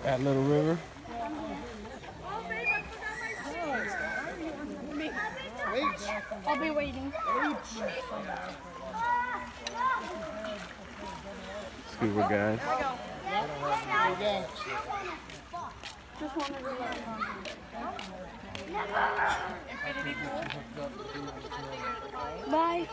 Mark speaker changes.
Speaker 1: At Little River.
Speaker 2: I'll be waiting.
Speaker 1: Scuba guys.
Speaker 2: Just wanted to let him know. Bye.